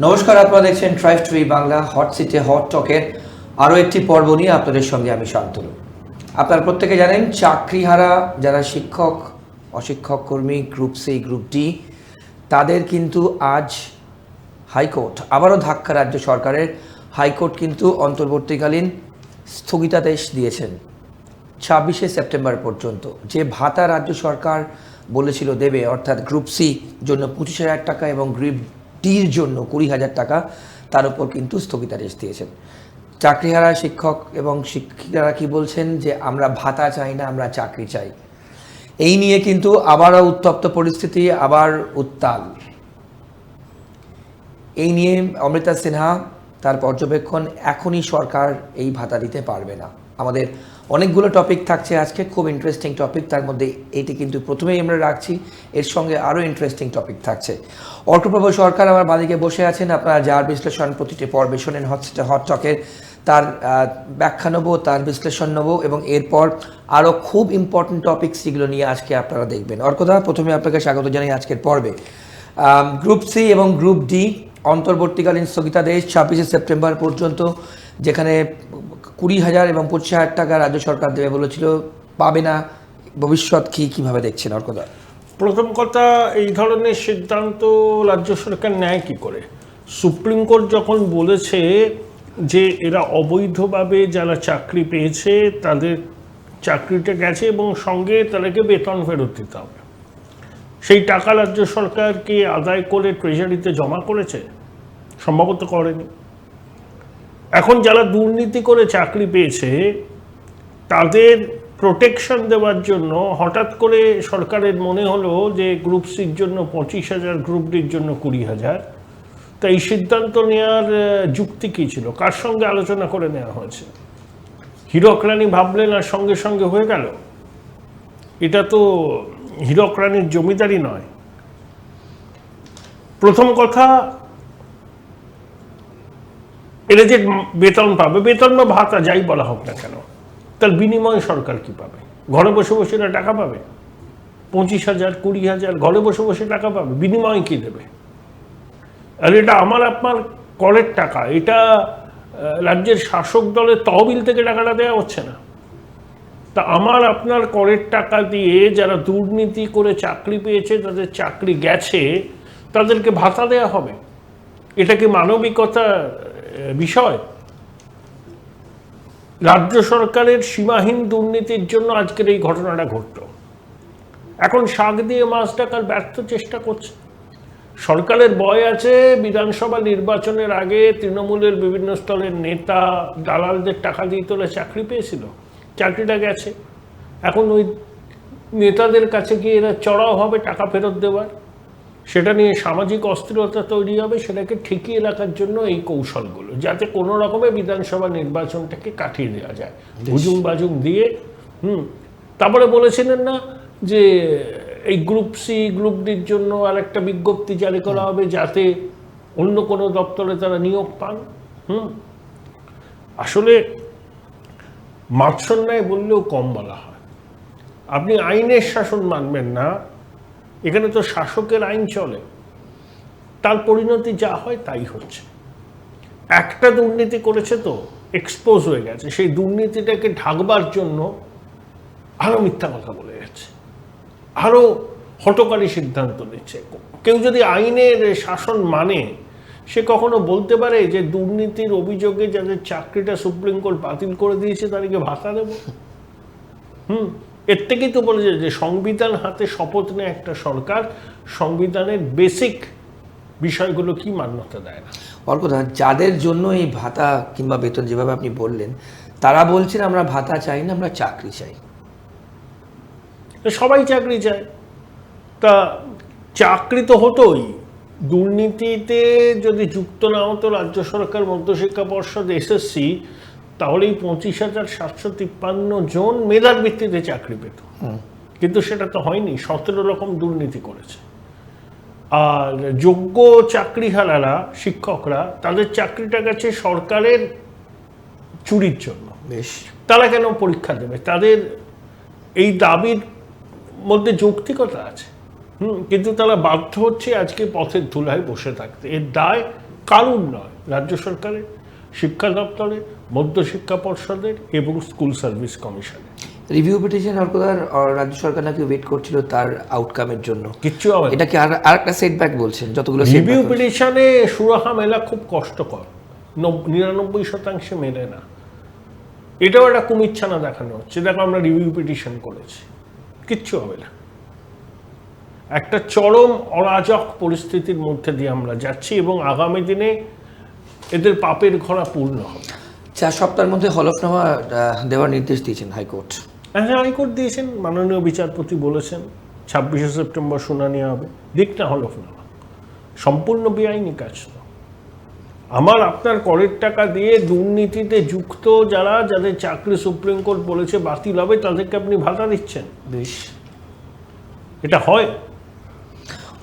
নমস্কার, আপনারা দেখছেন ট্রাইভ টিভি বাংলা হট সিটে হট টকের আরও একটি পর্ব নিয়ে আপনাদের সঙ্গে আমি শান্তনু। আপনারা প্রত্যেকে জানেন, চাকরিহারা যারা শিক্ষক, অশিক্ষক কর্মী, গ্রুপ সি, গ্রুপ ডি, তাদের কিন্তু আজ হাইকোর্ট আবারও ধাক্কা। রাজ্য সরকারের হাইকোর্ট কিন্তু অন্তর্বর্তীকালীন স্থগিতাদেশ দিয়েছেন 26শে সেপ্টেম্বর পর্যন্ত। যে ভাতা রাজ্য সরকার বলেছিল দেবে, অর্থাৎ গ্রুপ সি জন্য 25,000 টাকা এবং গ্রুপ ডির জন্য 20,000 টাকা, তার উপর কিন্তু স্থগিতাদেশ দিয়েছেন। চাকরিহারা শিক্ষক এবং শিক্ষিকারা কি বলছেন, যে আমরা ভাতা চাই না, আমরা চাকরি চাই। এই নিয়ে কিন্তু আবারও উত্তপ্ত পরিস্থিতি, আবার উত্তাল। এই নিয়ে অমৃতা সিনহা তার পর্যবেক্ষণ, এখনই সরকার এই ভাতা দিতে পারবে না। আমাদের অনেকগুলো টপিক থাকছে আজকে, খুব ইন্টারেস্টিং টপিক। তার মধ্যে এটি কিন্তু প্রথমেই আমরা রাখছি, এর সঙ্গে আরও ইন্টারেস্টিং টপিক থাকছে। অর্কপ্রভ সরকার আমার বাদিকে বসে আছেন। আপনারা যার বিশ্লেষণ প্রতিটি পর্বে শোনেন হট টকের, তার ব্যাখ্যা নেবো, তার বিশ্লেষণ নেবো, এবং এরপর আরও খুব ইম্পর্টেন্ট টপিকস যেগুলো নিয়ে আজকে আপনারা দেখবেন। অর্কদা, প্রথমে আপনাকে স্বাগত জানাই আজকের পর্বে। গ্রুপ সি এবং গ্রুপ ডি অন্তর্বর্তীকালীন স্থগিতাদেশ 26শে সেপ্টেম্বর পর্যন্ত, যেখানে 20,000 এবং 25,000 টাকা রাজ্য সরকার দেবে বলেছিল, পাবে না। ভবিষ্যৎ কীভাবে দেখছেন অর্কদা? প্রথম কথা, এই ধরনের সিদ্ধান্ত রাজ্য সরকার নেয় কী করে? সুপ্রিম কোর্ট যখন বলেছে যে এরা অবৈধভাবে যারা চাকরি পেয়েছে তাদের চাকরিটা গেছে এবং সঙ্গে তাদেরকে বেতন ফেরত দিতে হবে, সেই টাকা রাজ্য সরকারকে আদায় করে ট্রেজারিতে জমা করেছে? সম্ভবত করেনি। এখন যারা দুর্নীতি করে চাকরি পেয়েছে তাদের প্রোটেকশন দেওয়ার জন্য হঠাৎ করে সরকারের মনে হলো যে গ্রুপ সির জন্য 25,000, গ্রুপ ডির জন্য 20,000। তা এই সিদ্ধান্ত নেওয়ার যুক্তি কী ছিল? কার সঙ্গে আলোচনা করে নেওয়া হয়েছে? হীরক রানী ভাবলেন আর সঙ্গে সঙ্গে হয়ে গেল? এটা তো হীরক রানীর জমিদারি নয়। প্রথম কথা, এরা যে বেতন পাবে, বেতন বা ভাতা যাই বলা হোক না কেন, তার বিনিময়ে সরকার কি পাবে? ঘরে বসে বসে এরা টাকা পাবে? 25,000, 20,000 ঘরে বসে বসে টাকা পাবে, বিনিময়ে কি দেবে? আর এটা আমার আপনার করের টাকা, এটা রাজ্যের শাসক দলের তহবিল থেকে টাকাটা দেওয়া হচ্ছে না। তা আমার আপনার করের টাকা দিয়ে যারা দুর্নীতি করে চাকরি পেয়েছে, তাদের চাকরি গেছে, তাদেরকে ভাতা দেওয়া হবে? এটা কি মানবিকতার বিষয়? রাজ্য সরকারের সীমাহীন দুর্নীতির জন্য আজকের এই ঘটনাটা ঘটল। এখন শাক দিয়ে মাছ ডাকার ব্যর্থ চেষ্টা করছে। সরকারের ভয় আছে বিধানসভা নির্বাচনের আগে তৃণমূলের বিভিন্ন স্তরের নেতা দালালদের টাকা দিয়ে তোলা চাকরি পেয়েছিল, চাকরিটা গেছে। এখন ওই নেতাদের কাছে গিয়ে এরা চড়াও হবে টাকা ফেরত দেওয়ার, সেটা নিয়ে সামাজিক অস্থিরতা তৈরি হবে। সেটাকে ঠেকিয়ে রাখার জন্য এই কৌশলগুলো, যাতে কোনো রকমে বিধানসভা নির্বাচনটাকে কাটিয়ে দেওয়া যায় হুজুম বাজুম দিয়ে। তারপরে বলেছিলেন না যে এই গ্রুপ সি, গ্রুপ ডির জন্য আর একটা বিজ্ঞপ্তি জারি করা হবে, যাতে অন্য কোনো দপ্তরে তারা নিয়োগ পান। আসলে মাৎসন্যায় বললেও কম বলা হয়। আপনি আইনের শাসন মানবেন না, এখানে তো শাসকের আইন চলে, তার পরিণতি যা হয় তাই হচ্ছে। একটা দুর্নীতি করেছে তো এক্সপোজ হয়ে গেছে, সেই দুর্নীতিটাকে ঢাকবার জন্য আরও মিথ্যা কথা বলে যাচ্ছে, আরও হঠকারী সিদ্ধান্ত নিচ্ছে। কেউ যদি আইনের শাসন মানে, সে কখনো বলতে পারে যে দুর্নীতির অভিযোগে যাদের চাকরিটা সুপ্রিম কোর্ট বাতিল করে দিয়েছে তাদেরকে ভাতা দেব? এর থেকেই তো বলেছে যে সংবিধান হাতে শপথ নেয় একটা সরকার, সংবিধানের বেসিক বিষয়গুলো কি মান্যতা দেয় না। অর্কদা, যাদের জন্য এই ভাতা কিংবা বেতন যেভাবে আপনি বললেন, তারা বলছেন আমরা ভাতা চাই না, আমরা চাকরি চাই। সবাই চাকরি চায়। তা চাকরি তো হতোই, দুর্নীতিতে যদি যুক্ত না হতো রাজ্য সরকার, মধ্যশিক্ষা পর্ষদ, এসএসসি, তাহলে এই 25,753 জন মেধার ভিত্তিতে চাকরি পেত। কিন্তু সেটা তো হয়নি, 17 রকম দুর্নীতি করেছে। আর যোগ্য চাকরিহারারা, শিক্ষকরা, তাদের চাকরিটা গেছে সরকারের চুরির জন্য। বেশ, তারা কেন পরীক্ষা দেবে? তাদের এই দাবির মধ্যে যৌক্তিকতা আছে, কিন্তু তারা বাধ্য হচ্ছে আজকে পথের ধুলায় বসে থাকতে। এর দায় কারুর নয়, রাজ্য সরকারের, শিক্ষা দপ্তরের, মধ্যশিক্ষা পর্ষদের এবং স্কুল সার্ভিস কমিশনের। রিভিউ পিটিশন হরকদার রাজ্য সরকার নাকি ওয়েট করছিল তার আউটকামের জন্য, কিচ্ছু হবে না। এটা কি আরেকটা সেটব্যাক বলছেন? যতগুলো রিভিউ পিটিশনে সুরাহা মেলা খুব কষ্টকর, 99% মেলে না। এটাও একটা কুমিচ্ছানা দেখানো হচ্ছে, দেখো আমরা রিভিউ পিটিশন করেছি, কিচ্ছু হবে না। একটা চরম অরাজক পরিস্থিতির মধ্যে দিয়ে আমরা যাচ্ছি এবং আগামী দিনে এদের পাপের ঘোড়া পূর্ণ হবে। 4 সপ্তাহের মধ্যে হলফনামা দেওয়ার নির্দেশ দিয়েছেন হাইকোর্ট। হ্যাঁ, হাইকোর্ট দিয়েছেন, মাননীয় বিচারপতি বলেছেন 26শে সেপ্টেম্বর শুনানি হবে, দিক না হলফনামা। সম্পূর্ণ বেআইনি কাজ তো। আমার আপনার করের টাকা দিয়ে দুর্নীতিতে যুক্ত যাদের চাকরি সুপ্রিম কোর্ট বলেছে বাতিল হবে, তাদেরকে আপনি ভাতা দিচ্ছেন। বেশ, এটা হয়?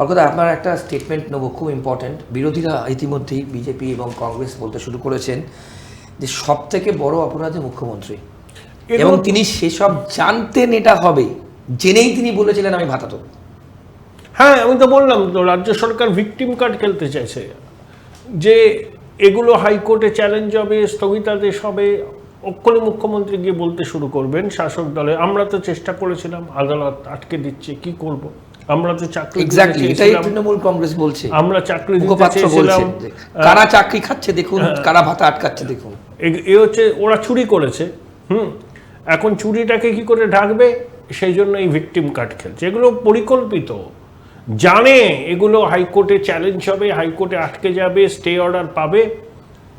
অর্কদা আপনার একটা স্টেটমেন্ট নেব, খুব ইম্পর্টেন্ট। বিরোধীরা ইতিমধ্যেই বিজেপি এবং কংগ্রেস বলতে শুরু করেছেন যে সব থেকে বড় অপরাধী মুখ্যমন্ত্রী, এবং তিনি সেসব জানতেন এটা হবে, জেনেই তিনি বলেছিলেন আমি ভাতা দেব। হ্যাঁ, আমি তো বললাম তো, রাজ্য সরকার ভিকটিম কার্ড খেলতে চাইছে, যে এগুলো হাইকোর্টে চ্যালেঞ্জ হবে, স্থগিতাদেশ হবে, অক্ষরে মুখ্যমন্ত্রী গিয়ে বলতে শুরু করবেন শাসক দলে আমরা তো চেষ্টা করেছিলাম, আদালত আটকে দিচ্ছে, কি করব, আমরা তো চাকরি এক্স্যাক্টলি এটাই তৃণমূল কংগ্রেস বলছে, আমরা চাকরি দিতে মুখপাত্র চেয়েছিলাম, বলছেন যে কারা চাকরি খাচ্ছে দেখুন, কারা ভাতা আটকাচ্ছে দেখুন। এ হচ্ছে ওরা চুরি করেছে। এখন চুরিটাকে কি করে ঢাকবে, সেই জন্য এই ভিকটিম কার্ড খেলছে। এগুলো পরিকল্পিত, জানে এগুলো হাইকোর্টে চ্যালেঞ্জ হবে, হাইকোর্টে আটকে যাবে, স্টে অর্ডার পাবে।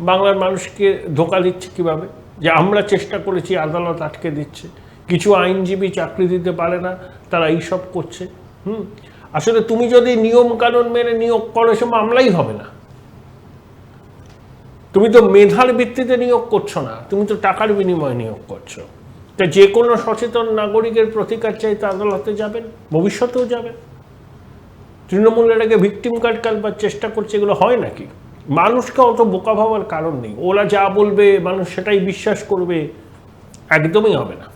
বাংলার মানুষকে ধোঁকা দিচ্ছে কিভাবে, যে আমরা চেষ্টা করেছি, আদালত আটকে দিচ্ছে। কিছু আইনজীবী চাকরি দিতে পারে না, তারা এইসব করছে। আসলে তুমি যদি নিয়ম কানুন মেনে নিয়োগ করো, সে মামলাই হবে না। তুমি তো মেধার ভিত্তিতে নিয়োগ করছো না, তুমি তো টাকার বিনিময়ে নিয়োগ করছো। তা যে কোনো সচেতন নাগরিকের প্রতিকার চাইতে আদালতে যাবেন, ভবিষ্যতেও যাবেন। তৃণমূলের আগে ভিকটিম কার্ড কালবার চেষ্টা করছে, এগুলো হয় নাকি? মানুষকে অত বোকা ভাবার কারণ নেই। ওরা যা বলবে মানুষ সেটাই বিশ্বাস করবে, একদমই হবে না।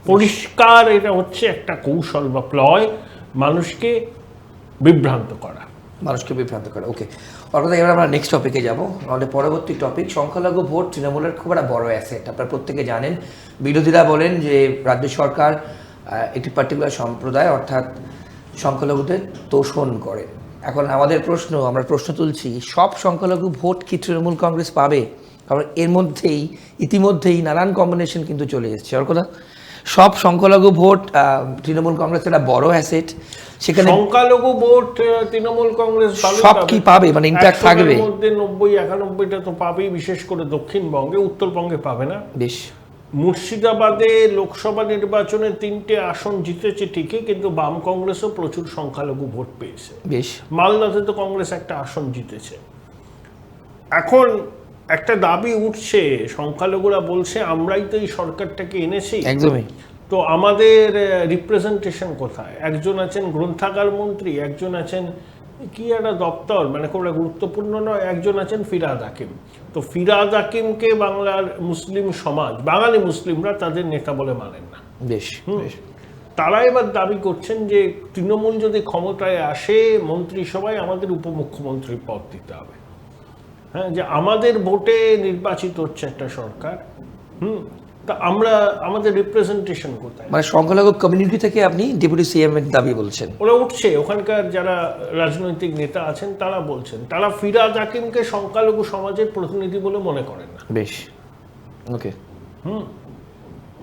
পরিষ্কার এটা হচ্ছে একটা কৌশল বা প্লয়, মানুষকে বিভ্রান্ত করা। ওকে অর্থাৎ এবার আমরা নেক্সট টপিকে যাব। আমাদের পরবর্তী টপিক সংখ্যালঘু ভোট তৃণমূলের খুব একটা বড় অ্যাসেট, আপনারা প্রত্যেকে জানেন। বিরোধীরা বলেন যে রাজ্য সরকার একটি পার্টিকুলার সম্প্রদায় অর্থাৎ সংখ্যালঘুদের তোষণ করে। এখন আমাদের প্রশ্ন, আমরা প্রশ্ন তুলছি, সব সংখ্যালঘু ভোট কি তৃণমূল কংগ্রেস পাবে? কারণ এর মধ্যেই ইতিমধ্যেই নানান কম্বিনেশন কিন্তু চলে এসেছে। আর কথা সব সংখ্যালঘু ভোট তৃণমূল কংগ্রেসের একটা বড় অ্যাসেট, সেখানে সংখ্যালঘু ভোট তৃণমূল কংগ্রেস সব কি পাবে, মানে ইন্ট্যাক্ট থাকবে? এর মধ্যে 90-91টা তো পাবেই, বিশেষ করে দক্ষিণবঙ্গে, উত্তরবঙ্গে পাবে না। বেশ, মুর্শিদাবাদে লোকসভা নির্বাচনে 3টে আসন জিতেছে ঠিকই, কিন্তু বাম কংগ্রেসও প্রচুর সংখ্যালঘু ভোট পেয়েছে। বেশ, মালদাতে তো কংগ্রেস একটা আসন জিতেছে। এখন একটা দাবি উঠছে, সংখ্যালঘুরা বলছে আমরাই তো এই সরকারটাকে এনেছি, একদমই, তো আমাদের রিপ্রেজেন্টেশন কোথায়? একজন আছেন গ্রন্থাগার মন্ত্রী, একজন আছেন কি একটা দপ্তর, মানে খুব গুরুত্বপূর্ণ নয়, একজন আছেন ফিরহাদ হাকিম। তো ফিরহাদ হাকিমকে বাংলার মুসলিম সমাজ, বাঙালি মুসলিমরা তাদের নেতা বলে মানেন না। বেশ, তারা এবার দাবি করছেন যে তৃণমূল যদি ক্ষমতায় আসে, মন্ত্রিসভায় আমাদের উপমুখ্যমন্ত্রীর পদ দিতে হবে। হ্যাঁ, যে আমাদের ভোটে নির্বাচিত হচ্ছে একটা সরকার, তা আমরা, আমাদের রিপ্রেজেন্টেশন কোথায়? মানে সংখ্যালঘু কমিউনিটি থেকে আপনি ডেপুটি সিএম এর দাবি বলছেন? ওরা উঠছে, ওখানকার যারা রাজনৈতিক নেতা আছেন তারা বলছেন, তারা ফিরহাদ হাকিমকে সংখ্যালঘু সমাজের প্রতিনিধি বলে মনে করেন না। বেশ, ওকে।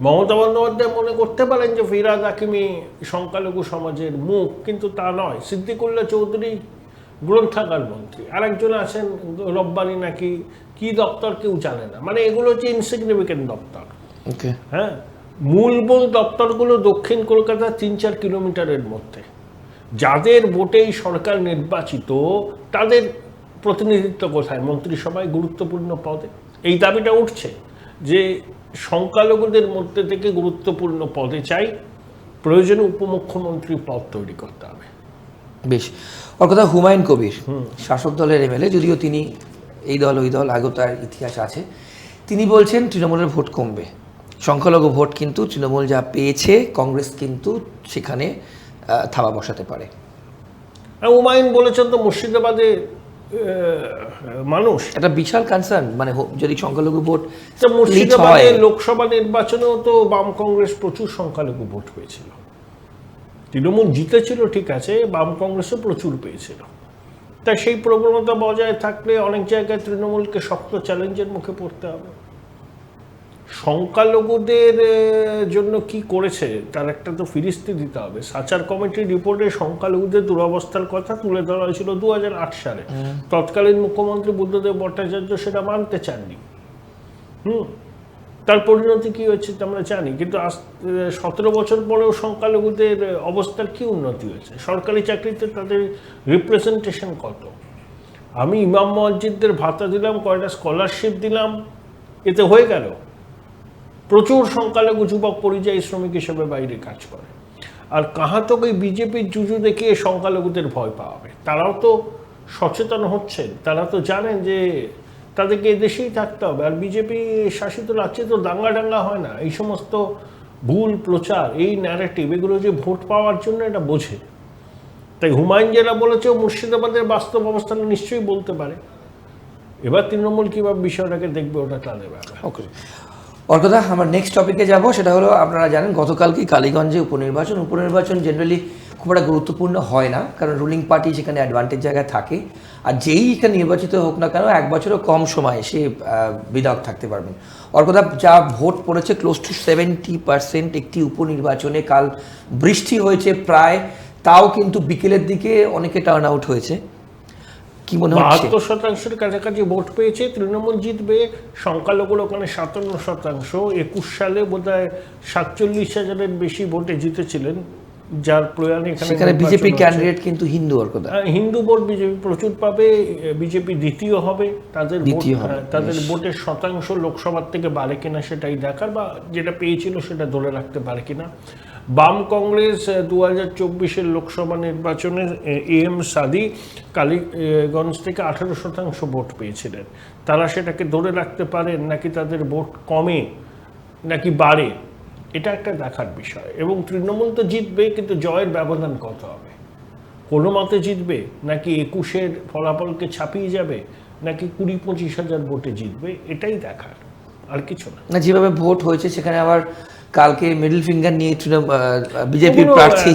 মমতা বন্দ্যোপাধ্যায় মনে করতে পারেন যে ফিরহাদ হাকিমই সংখ্যালঘু সমাজের মুখ, কিন্তু তা নয়। সিদ্দিকুল্লাহ চৌধুরী গ্রন্থাগার মন্ত্রী, আর একজন আছেন রব্বানি নাকি কি দপ্তর, কেউ জানে না। মানে এগুলো হচ্ছে ইনসিগনিফিকেন্ট দপ্তর। হ্যাঁ, মূল দপ্তরগুলো দক্ষিণ কলকাতা 3-4 কিলোমিটারের মধ্যে। যাদের ভোটেই সরকার নির্বাচিত, তাদের প্রতিনিধিত্ব কোথায়? মন্ত্রিসভায় গুরুত্বপূর্ণ পদে। এই দাবিটা উঠছে যে সংখ্যালঘুদের মধ্যে থেকে গুরুত্বপূর্ণ পদে চাই, প্রয়োজনে উপমুখ্যমন্ত্রী পদ তৈরি করতে হবে। বেশ, ওর কথা হুমায়ুন কবির, শাসক দলের এমএলএ, যদিও তিনি এই দল ওই দল আগেও তার ইতিহাস আছে, তিনি বলছেন তৃণমূলের ভোট কমবে। সংখ্যালঘু ভোট কিন্তু তৃণমূল যা পেয়েছে, কংগ্রেস কিন্তু সেখানে থাবা বসাতে পারে। হুমায়ুন বলেছেন তো মুর্শিদাবাদে মানুষ। একটা বিশাল কনসার্ন, মানে যদি সংখ্যালঘু ভোট তা মুর্শিদাবাদে লোকসভা নির্বাচনেও তো বাম কংগ্রেস প্রচুর সংখ্যালঘু ভোট পেয়েছিল। তৃণমূল জিতেছিল ঠিক আছে, বাম কংগ্রেসও প্রচুর পেয়েছিল। তাই সেই প্রবণতা বজায় থাকলে অনেক জায়গায় তৃণমূলকে শক্ত চ্যালেঞ্জের মুখে পড়তে হবে। সংখ্যালঘুদের জন্য কি করেছে তার একটা তো ফিরিস্তি দিতে হবে। সাচার কমিটির রিপোর্টে সংখ্যালঘুদের দুরবস্থার কথা তুলে ধরা হয়েছিল 2008 সালে। তৎকালীন মুখ্যমন্ত্রী বুদ্ধদেব ভট্টাচার্য সেটা মানতে চাননি। তার পরিণতি কি হয়েছে আমরা জানি, কিন্তু আজ 17 বছর পরেও সংখ্যালঘুদের অবস্থার কি উন্নতি হয়েছে? সরকারি চাকরিতে তাদের রিপ্রেজেন্টেশন কত? আমি ইমাম মসজিদদের ভাতা দিলাম, কয়টা স্কলারশিপ দিলাম, এতে হয়ে গেল? প্রচুর সংখ্যালঘু যুবক পরিযায়ী শ্রমিক হিসেবে বাইরে কাজ করে। আর কাহাতক এই বিজেপির জুজু দেখিয়ে সংখ্যালঘুদের ভয় পাওয়াবে। তারাও তো সচেতন হচ্ছেন, তারা তো জানেন যে তাদেরকে এদেশেই থাকতে হবে। আর বিজেপি শাসিত রাজ্যে তো দাঙ্গা হয় না। এই সমস্ত ভুল প্রচার, এই ন্যারেটিভ, এগুলো যে ভোট পাওয়ার জন্য এটা বোঝে। তাই হুমায়ুন যেটা বলেছে মুর্শিদাবাদের বাস্তব অবস্থান নিশ্চয়ই বলতে পারে। এবার তৃণমূল কীভাবে বিষয়টাকে দেখবে ওটা তাদের ব্যাপার। ওকে, অর্কদা, আমরা নেক্সট টপিকে যাব। সেটা হলো, আপনারা জানেন গতকালকে কালীগঞ্জে উপনির্বাচন জেনারেলি খুব একটা গুরুত্বপূর্ণ হয় না, কারণ রুলিং পার্টি সেখানে অ্যাডভান্টেজ জায়গায় থাকে। আর যেই এখানে নির্বাচিত হোক না কেন, 1 বছরও কম সময় সে বিধায়ক থাকতে পারবেন। অর্কদা, যা ভোট পড়েছে ক্লোজ টু 70% একটি উপনির্বাচনে। কাল বৃষ্টি হয়েছে প্রায়, তাও কিন্তু বিকেলের দিকে অনেকে টার্ন আউট হয়েছে। কি মনে হচ্ছে? 72% কাছাকাছি ভোট পেয়েছে, তৃণমূল জিতবে। সংখ্যালঘুর ওখানে 57%। 21 সালে বোধহয় 47,000-এর বেশি ভোটে জিতেছিলেন, যার প্রয়াণে এখানে বিজেপি ক্যান্ডিডেট কিন্তু হিন্দু। অর্কদা, হিন্দু ভোট বিজেপি প্রচুর পাবে। বিজেপি দ্বিতীয় হবে। তাদের ভোটের শতাংশ লোকসভার থেকে বাড়ে কিনা সেটাই দেখার, বা যেটা পেয়েছিল সেটা ধরে রাখতে পারে কিনা। বাম কংগ্রেস 2024-এর লোকসভা নির্বাচনে এম সাদি কালীগঞ্জ থেকে 18% ভোট পেয়েছিলেন। তারা সেটাকে ধরে রাখতে পারেন নাকি তাদের ভোট কমে নাকি বাড়ে, এটা একটা দেখার বিষয়। এবং তৃণমূল তো জিতবে, কিন্তু জয়ের ব্যবধান কত হবে? কোনো মতে জিতবে নাকি 21-এর ফলাফলকে ছাপিয়ে যাবে, নাকি 20-25 হাজার ভোটে জিতবে, এটাই দেখার, আর কিছু না। যেভাবে ভোট হয়েছে সেখানে আবার কালকে মিডল ফিঙ্গার নিয়ে বিজেপির প্রার্থী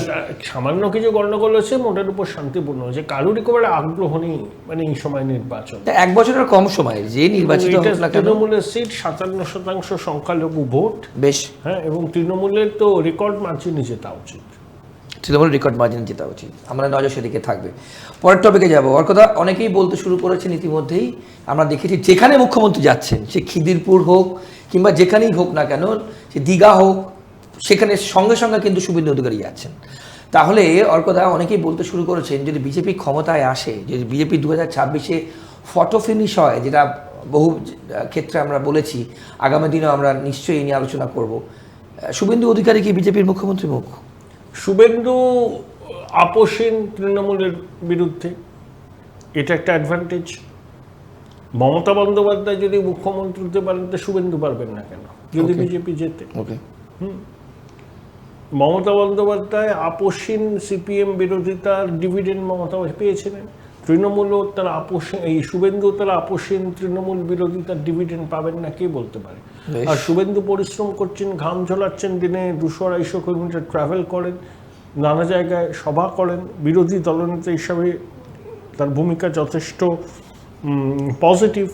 সামান্য কিছু গন্ডগোল হয়েছে, মোটের উপর শান্তিপূর্ণ হয়েছে। কারোরই খুব একটা আগ্রহ নেই, মানে এই সময় নির্বাচন 1 বছরের কম সময় যে নির্বাচিত হোক না কেন। তৃণমূলের সিট 57% সংখ্যালঘু ভোট, বেশ। হ্যাঁ, এবং তৃণমূলের তো রেকর্ড মার্জিনে জেতা উচিত। তৃণমূল রেকর্ড মার্জিনে জেতা উচিত, আমরা নজর সেদিকে থাকবে। পরের টপিকে যাব। ওর কথা অনেকেই বলতে শুরু করেছেন ইতিমধ্যেই। আমরা দেখেছি যেখানে মুখ্যমন্ত্রী যাচ্ছেন, সে খিদিরপুর হোক কিংবা যেখানেই হোক না কেন, সে দীঘা হোক, সেখানে সঙ্গে সঙ্গে কিন্তু শুভেন্দু অধিকারী যাচ্ছেন। তাহলে ওর কথা অনেকেই বলতে শুরু করেছেন, যদি বিজেপি ক্ষমতায় আসে, যদি বিজেপি 2026-এ ফটো ফিনিশ হয়, যেটা বহু ক্ষেত্রে আমরা বলেছি, আগামী দিনেও আমরা নিশ্চয়ই এই নিয়ে আলোচনা করব, শুভেন্দু অধিকারী কি বিজেপির মুখ্যমন্ত্রী মুখ? শুভেন্দু আপোষহীন তৃণমূলের বিরুদ্ধে, এটা একটা অ্যাডভান্টেজ। মমতা বন্দ্যোপাধ্যায় যদি মুখ্যমন্ত্রী হতে পারেন, তো শুভেন্দু পারবেন না কেন, যদি বিজেপি জেতে? মমতা বন্দ্যোপাধ্যায় আপোষহীন সিপিএম বিরোধিতার ডিভিডেন্ড মমতা পেয়েছিলেন। তৃণমূলও তারা আপোষহীন, এই শুভেন্দু তারা আপোষহীন তৃণমূল বিরোধিতার ডিভিডেন্ড পাবেন না, কে বলতে পারে? আর শুভেন্দু পরিশ্রম করছেন, ঘাম ঝোলাচ্ছেন, দিনে 200-250 কিলোমিটার ট্রাভেল করেন, নানা জায়গায় সভা করেন। বিরোধী দলনেতা হিসাবে তার ভূমিকা যথেষ্ট পজিটিভ।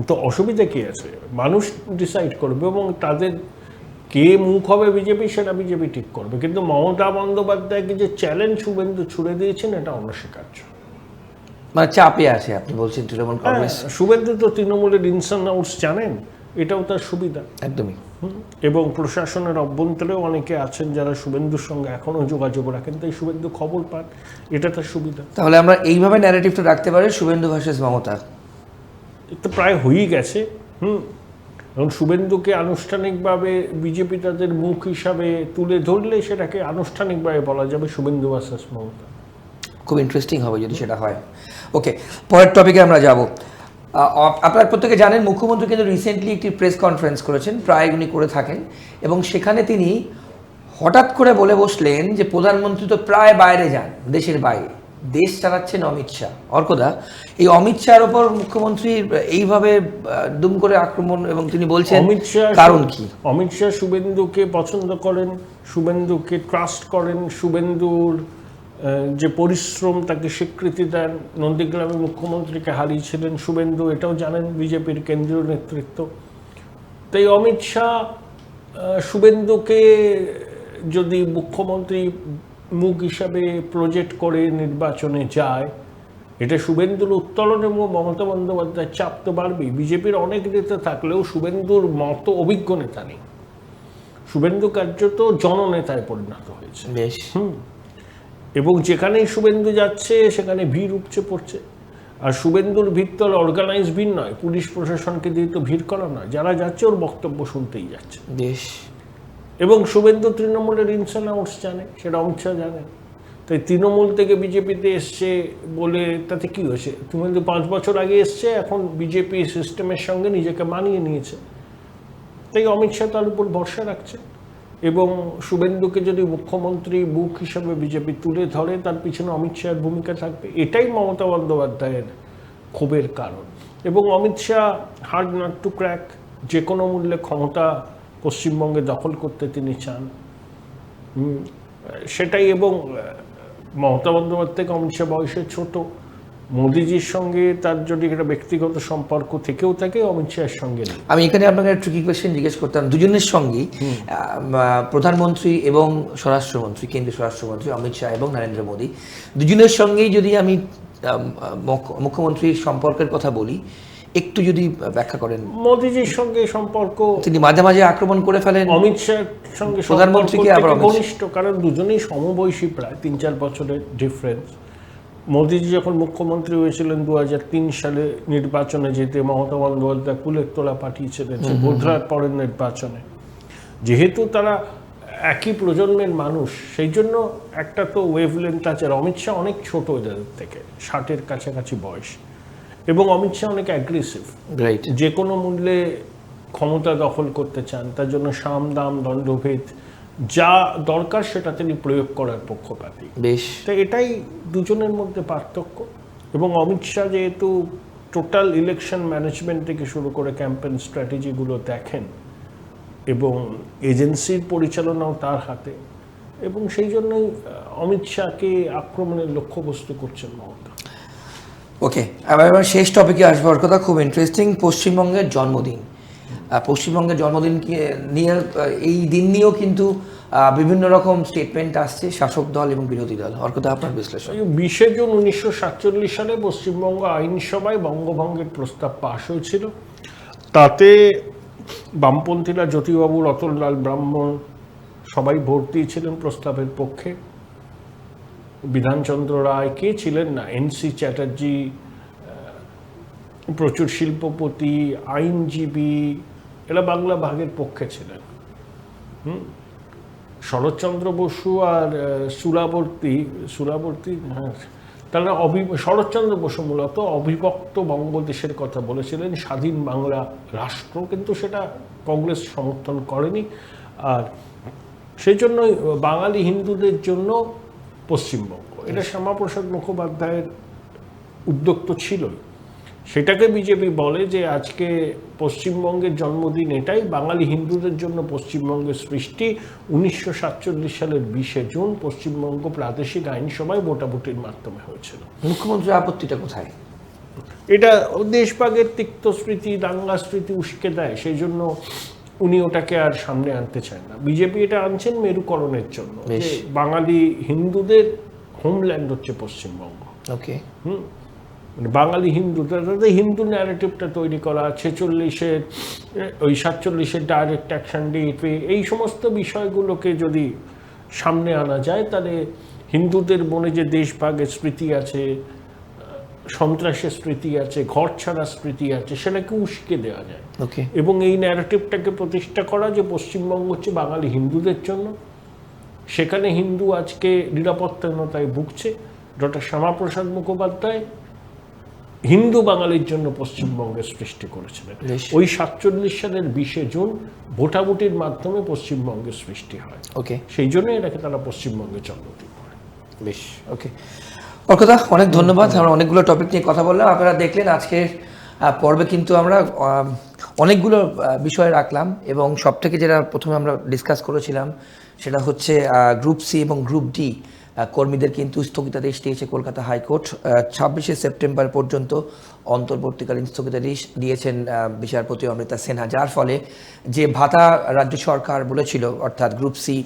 তো অসুবিধা কী আছে? মানুষ ডিসাইড করবে, এবং তাদের কে মুখ হবে বিজেপি সেটা বিজেপি ঠিক করবে। কিন্তু মমতা বন্দ্যোপাধ্যায়কে যে চ্যালেঞ্জ শুভেন্দু ছুড়ে দিয়েছেন, এটা অনস্বীকার্য। মানে চাপে আছে আপনি বলছেন তৃণমূল কংগ্রেস। শুভেন্দু তো তৃণমূলের ইনস অ্যান্ড আউটস জানেন, এটাও তার সুবিধা। একদমই। এবং প্রশাসনের অভ্যন্তরেও অনেকে আছেন যারা শুভেন্দুর সঙ্গে এখনও যোগাযোগ রাখেন, তাই শুভেন্দু খবর পান, এটা তার সুবিধা। তাহলে আমরা এইভাবে ন্যারেটিভটা রাখতে পারি, শুভেন্দু ভার্সেস মমতা। এটা প্রায় হয়েই গেছে। এবং শুভেন্দুকে আনুষ্ঠানিকভাবে বিজেপি তাদের মুখ হিসাবে তুলে ধরলে সেটাকে আনুষ্ঠানিকভাবে বলা যাবে শুভেন্দু ভার্সেস মমতা। খুব ইন্টারেস্টিং হবে যদি সেটা হয়। ওকে, পরের টপিকে আমরা যাব। আপনারা প্রত্যেকে জানেন মুখ্যমন্ত্রী কিন্তু রিসেন্টলি একটি প্রেস কনফারেন্স করেছেন, প্রায় উনি করে থাকেন, এবং সেখানে তিনি হঠাৎ করে বলে বসলেন যে প্রধানমন্ত্রী তো প্রায় বাইরে যান, দেশের বাইরে, দেশ চালাচ্ছেন অমিত শাহ। অর্কদা, এই অমিত শাহর ওপর মুখ্যমন্ত্রীর এইভাবে দুম করে আক্রমণ, এবং তিনি বলছেন অমিত শাহ কারণ কি? অমিত শাহ শুভেন্দুকে পছন্দ করেন, শুভেন্দুকে ট্রাস্ট করেন, শুভেন্দুর যে পরিশ্রম তাকে স্বীকৃতি দেন। নন্দীগ্রামে মুখ্যমন্ত্রীকে হারিয়েছিলেন শুভেন্দু, এটাও জানেন বিজেপির কেন্দ্রীয় নেতৃত্ব। তাই অমিত শাহ শুভেন্দুকে যদি মুখ্যমন্ত্রী মুখ হিসাবে প্রজেক্ট করে নির্বাচনে যায়, এটা শুভেন্দুর উত্তোলন এবং মমতা বন্দ্যোপাধ্যায়ের চাপ তো বাড়বেই। বিজেপির অনেক নেতা থাকলেও শুভেন্দুর মতো অভিজ্ঞ নেতা নেই। শুভেন্দু কার্যত জননেতায় পরিণত হয়েছে। বেশ। এবং যেখানেই শুভেন্দু যাচ্ছে সেখানে ভিড় উপচে পড়ছে। আর শুভেন্দুর ভিড় তো অর্গানাইজ ভিড় নয়, পুলিশ প্রশাসনকে দিয়ে তো ভিড় করা নয়, যারা যাচ্ছে ওর বক্তব্য শুনতেই যাচ্ছে। বেশ। এবং শুভেন্দু তৃণমূলের ইনস অ্যান্ড আউটস জানে, সেটা অমিত শাহ জানে। তাই তৃণমূল থেকে বিজেপিতে এসছে বলে তাতে কি হয়েছে? শুভেন্দু 5 বছর আগে এসছে, এখন বিজেপি সিস্টেমের সঙ্গে নিজেকে মানিয়ে নিয়েছে। তাই অমিত শাহ তার উপর ভরসা রাখছে। এবং শুভেন্দুকে যদি মুখ্যমন্ত্রী মুখ হিসাবে বিজেপি তুলে ধরে, তার পিছনে অমিত শাহের ভূমিকা থাকবে। এটাই মমতা বন্দ্যোপাধ্যায়ের ক্ষোভের কারণ। এবং Amit Shah hard not to crack, যে কোনো মূল্যে ক্ষমতা পশ্চিমবঙ্গে দখল করতে তিনি চান, সেটাই। এবং মমতা বন্দ্যোপাধ্যায় অমিত শাহ বয়সে ছোট, মোদিজির সঙ্গে তার যদি একটা ব্যক্তিগত সম্পর্ক থেকেও থাকে, অমিত শাহের সঙ্গে নেই। আমি এখানে আপনাকে একটা ট্রিকি কোয়েশ্চেন জিজ্ঞেস করতাম। দুজনের সঙ্গেই প্রধানমন্ত্রী এবং স্বরাষ্ট্রমন্ত্রী, কেন্দ্রীয় স্বরাষ্ট্রমন্ত্রী অমিত শাহ এবং নরেন্দ্র মোদী, দুজনের সঙ্গেই যদি আমি মুখ্যমন্ত্রীর সম্পর্কের কথা বলি, একটু যদি ব্যাখ্যা করেন। মোদিজির সঙ্গে সম্পর্ক, তিনি মাঝে মাঝে আক্রমণ করে ফেলেন অমিত শাহের সঙ্গে প্রধানমন্ত্রীকে, আবার ঘনিষ্ঠ, কারণ দুজনেই সমবয়সী, প্রায় 3-4 বছরের ডিফারেন্স। মোদিজি যখন মুখ্যমন্ত্রী হয়েছিলেন 2003 সালে, নির্বাচনে যেতে মমতা বন্দ্যোপাধ্যায় ফুলের তোলা পাঠিয়েছিলেন বোধরার পরের নির্বাচনে। যেহেতু তারা একই প্রজন্মের মানুষ, সেই জন্য একটা তো ওয়েভলেন্থ আছে। অমিত শাহ অনেক ছোট এদের থেকে, 60-এর কাছাকাছি বয়স, এবং অমিত শাহ অনেক অ্যাগ্রেসিভ, রাইট, যে কোনো মূল্যে ক্ষমতা দখল করতে চান। তার জন্য সাম দাম দণ্ডভেদ যা দরকার সেটা তিনি প্রয়োগ করার পক্ষপাতী। বেশ। তো এটাই দুজনের মধ্যে পার্থক্য। এবং অমিত শাহ যেহেতু টোটাল ইলেকশন ম্যানেজমেন্ট থেকে শুরু করে ক্যাম্পেইন স্ট্র্যাটেজিগুলো দেখেন, এবং এজেন্সির পরিচালনাও তার হাতে, এবং সেই জন্যই অমিত শাহকে আক্রমণের লক্ষ্যবস্তু করছেন মমতা। ওকে, এবার শেষ টপিকে আসবার কথা, খুব ইন্টারেস্টিং। পশ্চিমবঙ্গের জন্মদিন, পশ্চিমবঙ্গের জন্মদিন নিয়ে, এই দিন নিয়েও কিন্তু বিভিন্ন রকম স্টেটমেন্ট আসছে শাসক দল এবং বিরোধী দল। অর্কদা, আপনার বিশ্লেষণ। 20 জুন 1947 সালে পশ্চিমবঙ্গ আইনসভায় বঙ্গভঙ্গের প্রস্তাব পাশ হয়েছিল। তাতে বামপন্থীরা জ্যোতিবাবু, রতনলাল ব্রাহ্মণ সবাই ভোট দিয়েছিলেন প্রস্তাবের পক্ষে। বিধানচন্দ্র রায়, কে ছিলেন না, NC চ্যাটার্জি, প্রচুর শিল্পপতি, আইনজীবী, এরা বাংলা ভাগের পক্ষে ছিলেন। শরৎচন্দ্র বসু আর সুরাবর্তী তারা শরৎচন্দ্র বসু মূলত অবিভক্ত বঙ্গদেশের কথা বলেছিলেন, স্বাধীন বাংলা রাষ্ট্র, কিন্তু সেটা কংগ্রেস সমর্থন করেনি। আর সেই জন্যই বাঙালি হিন্দুদের জন্য পশ্চিমবঙ্গ, এটা শ্যামাপ্রসাদ মুখোপাধ্যায়ের উদ্যোগ তো ছিলই। সেটাকে বিজেপি বলে যে আজকে পশ্চিমবঙ্গের জন্মদিন এটাই, বাঙালি হিন্দুদের জন্য পশ্চিমবঙ্গের সৃষ্টি। 1947 সালের 20 জুন পশ্চিমবঙ্গ প্রাদেশিক আইনসভায় ভোটাভুটির মাধ্যমে হয়েছিল। মুখ্যমন্ত্রীর আপত্তিটা কোথায়? এটা দেশভাগের তিক্ত স্মৃতি, দাঙ্গা স্মৃতি উস্কে দেয়, সেই জন্য উনি ওটাকে আর সামনে আনতে চান না। বিজেপি এটা আনছেন মেরুকরণের জন্য, যে বাঙালি হিন্দুদের হোমল্যান্ড হচ্ছে পশ্চিমবঙ্গ। ওকে, মানে বাঙালি হিন্দু, তাদের হিন্দু ন্যারেটিভটা তৈরি করা, 47-এর ডাইরেক্ট অ্যাকশন ডিএপি, এই সমস্ত বিষয়গুলোকে যদি সামনে আনা যায়, তাহলে হিন্দুদের মনে যে দেশভাগের স্মৃতি আছে, সন্ত্রাসের স্মৃতি আছে, ঘর ছাড়া স্মৃতি আছে, সেটাকে উস্কে দেওয়া যায়। ওকে, এবং এই ন্যারেটিভটাকে প্রতিষ্ঠা করা যে পশ্চিমবঙ্গ হচ্ছে বাঙালি হিন্দুদের জন্য, সেখানে হিন্দু আজকে নিরাপত্তাহীনতায় ভুগছে। ডক্টর শ্যামাপ্রসাদ মুখোপাধ্যায় হিন্দু বাঙালির জন্য পশ্চিমবঙ্গের সৃষ্টি করেছিলেন। ওই 47 সালের 20 জুন ভোটাভুটির মাধ্যমে পশ্চিমবঙ্গের সৃষ্টি হয়। ওকে, সেই জন্য এটাকে তারা পশ্চিমবঙ্গে জন্মদিন করে। বেশ, ওকে। অর্কদা অনেক ধন্যবাদ। আমরা অনেকগুলো টপিক নিয়ে কথা বললাম। আপনারা দেখলেন আজকের পর্বে কিন্তু আমরা অনেকগুলো বিষয় রাখলাম, এবং সব থেকে যেটা প্রথমে আমরা ডিসকাস করেছিলাম সেটা হচ্ছে গ্রুপ সি এবং গ্রুপ ডি কর্মীদের কিন্তু স্থগিতাদেশ দিয়েছে কলকাতা হাইকোর্ট। 26শে সেপ্টেম্বর পর্যন্ত অন্তর্বর্তীকালীন স্থগিতাদেশ দিয়েছেন বিচারপতি অমৃতা সিনহা, যার ফলে যে ভাতা রাজ্য সরকার বলেছিল অর্থাৎ গ্রুপ সি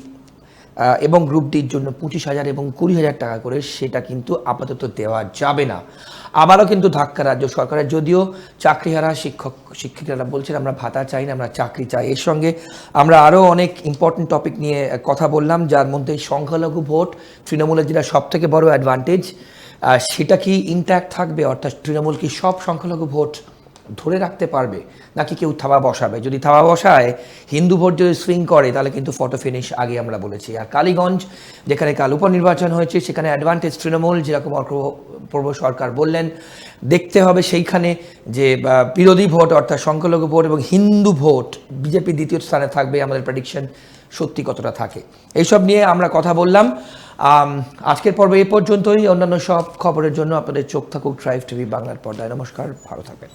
এবং গ্রুপ ডির জন্য 25,000 এবং 20,000 টাকা করে, সেটা কিন্তু আপাতত দেওয়া যাবে না। আবারও কিন্তু ধাক্কা রাজ্য সরকারের, যদিও চাকরিহারা শিক্ষিকারা বলছেন আমরা ভাতা চাই না, আমরা চাকরি চাই। এর সঙ্গে আমরা আরও অনেক ইম্পর্টেন্ট টপিক নিয়ে কথা বললাম, যার মধ্যে সংখ্যালঘু ভোট তৃণমূলের যেটা সবথেকে বড় অ্যাডভান্টেজ, সেটা কি ইনট্যাক্ট থাকবে, অর্থাৎ তৃণমূল কি সব সংখ্যালঘু ভোট ধরে রাখতে পারবে, নাকি কেউ থাবা বসাবে? যদি থাবা বসায়, হিন্দু ভোট যদি সুইং করে, তাহলে কিন্তু ফটো ফিনিশ আগে আমরা বলেছি। আর কালীগঞ্জ, যেখানে কাল উপনির্বাচন হয়েছে, সেখানে অ্যাডভান্টেজ তৃণমূল, যেরকম অর্কপূর্ব সরকার বললেন। দেখতে হবে সেইখানে যে বিরোধী ভোট অর্থাৎ সংখ্যালঘু ভোট এবং হিন্দু ভোট বিজেপি দ্বিতীয় স্থানে থাকবে, আমাদের প্রেডিকশন সত্যি কতটা থাকে। এইসব নিয়ে আমরা কথা বললাম। আজকের পর্বে এই পর্যন্তই। অন্যান্য সব খবরের জন্য আপনাদের চোখ থাকুক ট্রাইব টিভি বাংলার পর্দায়। নমস্কার, ভালো থাকবেন।